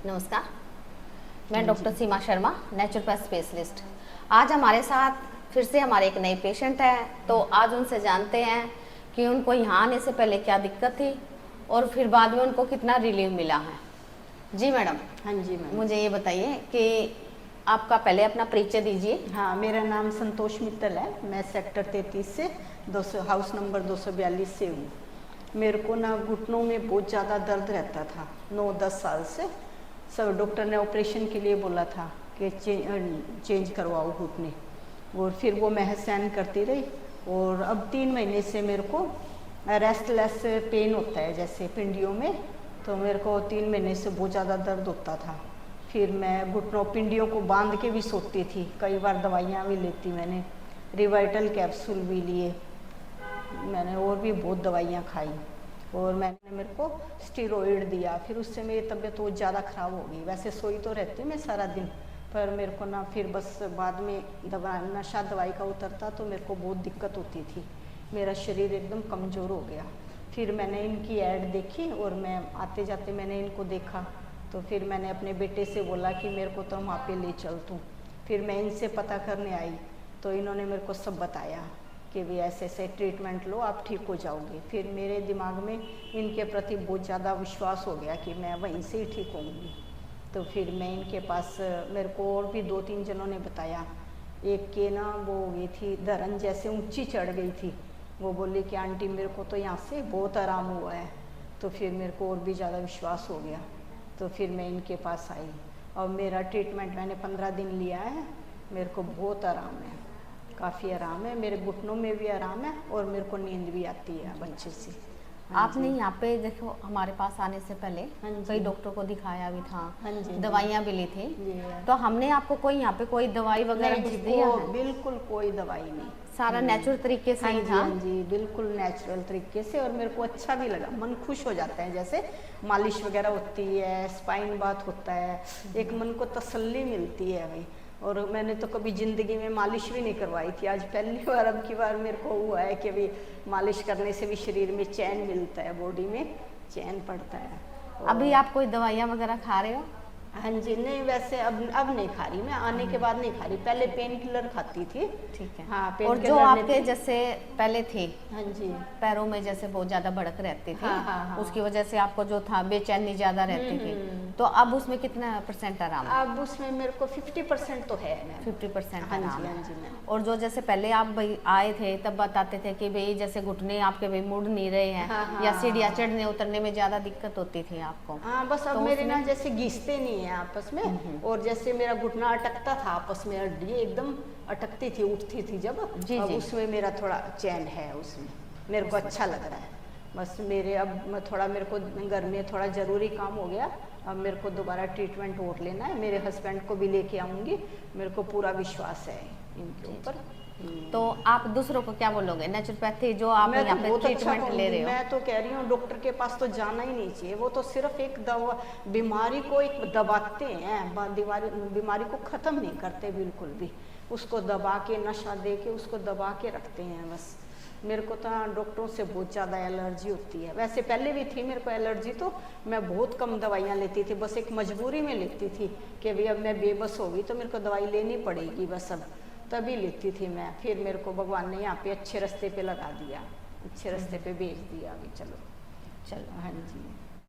नमस्कार, मैं डॉक्टर सीमा Sharma, naturopath specialist. आज हमारे साथ फिर से हमारे एक नए पेशेंट हैं, तो आज उनसे जानते हैं कि उनको यहाँ आने से पहले क्या दिक्कत थी और फिर बाद में उनको कितना रिलीफ मिला है। जी मैडम। हाँ जी मैम। मुझे ये बताइए कि आपका पहले अपना परिचय दीजिए। हाँ, मेरा नाम संतोष मित्तल है। मैं सेक्टर 33 से 200 हाउस नंबर 242 से हूँ। मेरे को ना घुटनों में बहुत ज़्यादा दर्द रहता था 9-10 साल से। सब डॉक्टर ने ऑपरेशन के लिए बोला था कि चेंज करवाओ घुटने, और फिर वो मैं सहन करती रही। और अब 3 महीने से मेरे को रेस्टलेस पेन होता है जैसे पिंडियों में, तो मेरे को 3 महीने से बहुत ज़्यादा दर्द होता था। फिर मैं घुटनों पिंडियों को बांध के भी सोती थी, कई बार दवाइयाँ भी लेती मैंने, रिवाइटल कैप्सूल भी लिए मैंने, और भी बहुत दवाइयाँ खाई। और मैंने मेरे को स्टीरोइड दिया, फिर उससे मेरी तबीयत बहुत ज़्यादा ख़राब हो गई। वैसे सोई तो रहती मैं सारा दिन, पर मेरे को ना फिर बस बाद में नशा दवाई का उतरता तो मेरे को बहुत दिक्कत होती थी, मेरा शरीर एकदम कमज़ोर हो गया। फिर मैंने इनकी ऐड देखी और मैं आते जाते मैंने इनको देखा, तो फिर मैंने अपने बेटे से बोला कि मेरे को तो वहाँ पे ले चल तू। फिर मैं इनसे पता करने आई तो इन्होंने मेरे को सब बताया कि भी ऐसे ऐसे ट्रीटमेंट लो, आप ठीक हो जाओगे। फिर मेरे दिमाग में इनके प्रति बहुत ज़्यादा विश्वास हो गया कि मैं वहीं से ही ठीक होंगी। तो फिर मैं इनके पास, मेरे को और भी 2-3 जनों ने बताया। एक के ना वो हुई थी धरन जैसे ऊंची चढ़ गई थी, वो बोली कि आंटी मेरे को तो यहाँ से बहुत आराम हुआ है। तो फिर मेरे को और भी ज़्यादा विश्वास हो गया, तो फिर मैं इनके पास आई और मेरा ट्रीटमेंट मैंने 15 दिन लिया है। मेरे को बहुत आराम है, काफ़ी आराम है, मेरे घुटनों में भी आराम है और मेरे को नींद भी आती है अच्छे से। आपने यहाँ पे देखो हमारे पास आने से पहले कई डॉक्टर को दिखाया भी था, दवाइयाँ भी ली थी, तो हमने आपको कोई यहाँ पे कोई दवाई वगैरह कुछ दिया है? बिल्कुल कोई दवाई नहीं, सारा नेचुरल तरीके से ही था। हाँ जी, बिल्कुल नेचुरल तरीके से। और मेरे को अच्छा भी लगा, मन खुश हो जाता है, जैसे मालिश वगैरह होती है, स्पाइन बाथ होता है, एक मन को तसल्ली मिलती है भाई। और मैंने तो कभी ज़िंदगी में मालिश भी नहीं करवाई थी, आज पहली बार, अब की बार मेरे को हुआ है कि भाई मालिश करने से भी शरीर में चैन मिलता है, बॉडी में चैन पड़ता है। अभी आप कोई दवाइयाँ वगैरह खा रहे हो? हाँ जी, नहीं वैसे अब नहीं खा रही मैं, आने के बाद नहीं खा रही, पहले पेन किलर खाती थी। ठीक है। हाँ, पेन और किलर जो आपके जैसे पहले थे, हाँ जी, पैरों में जैसे बहुत ज्यादा भड़क रहती थी, हाँ। उसकी वजह से आपको जो था बेचैनी ज्यादा रहती थी, तो अब उसमें कितना % आराम है? अब उसमें मेरे को 50% तो है मैम। 50% हाँ आराम जी, है। हाँ जी मैम। और जो जैसे पहले आप भाई आए थे तब बताते थे कि भाई जैसे घुटने आपके भाई मुड़ नहीं रहे हैं, हाँ, या सीढ़ियाँ चढ़ने उतरने में ज्यादा दिक्कत होती थी आपको। हाँ, बस अब तो मेरे ना जैसे घिसते नहीं है आपस में, और जैसे मेरा घुटना अटकता था आपस में, हड्डी एकदम अटकती थी, उठती थी जब, अब उसमें मेरा थोड़ा चैन है, उसमें मेरे को अच्छा लग रहा है। बस मेरे अब थोड़ा मेरे को घर में थोड़ा ज़रूरी काम हो गया, अब मेरे को दोबारा ट्रीटमेंट और लेना है, मेरे हस्बैंड को भी लेके आऊँगी, मेरे को पूरा विश्वास है इनके ऊपर। तो आप दूसरों को क्या बोलोगे नेचुरोपैथी जो आप यहाँ पे ट्रीटमेंट ले रहे हो? मैं तो कह रही हूँ डॉक्टर के पास तो जाना ही नहीं चाहिए, वो तो सिर्फ एक दवा, बीमारी को एक दबाते हैं, बीमारी को ख़त्म नहीं करते बिल्कुल भी, उसको दबा के, नशा दे के उसको दबा के रखते हैं बस। मेरे को तो डॉक्टरों से बहुत ज़्यादा एलर्जी होती है, वैसे पहले भी थी मेरे को एलर्जी, तो मैं बहुत कम दवाइयाँ लेती थी, बस एक मजबूरी में लेती थी कि भाई अब मैं बेबस हो गई तो मेरे को दवाई लेनी पड़ेगी बस, अब तभी लेती थी मैं। फिर मेरे को भगवान ने यहाँ पे अच्छे रास्ते पे लगा दिया, अच्छे रास्ते पे भेज दिया, अभी चलो। चलो। हाँ जी।